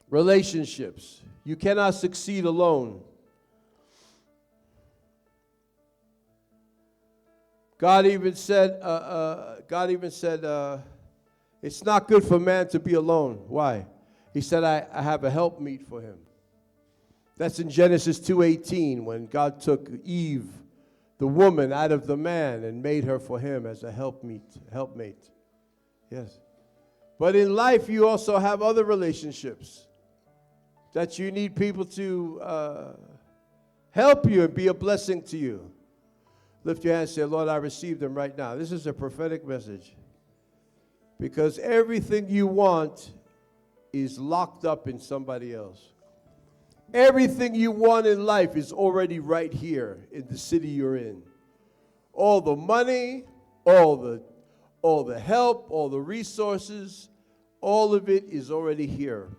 Relationships. You cannot succeed alone. God even said, it's not good for man to be alone. Why? He said, I have a helpmeet for him. That's in Genesis 2:18, when God took Eve, the woman, out of the man and made her for him as a helpmate. Yes. But in life, you also have other relationships that you need people to help you and be a blessing to you. Lift your hand and say, Lord, I receive them right now. This is a prophetic message. Because everything you want is locked up in somebody else. Everything you want in life is already right here in the city you're in. All the money, all the help, all the resources, all of it is already here.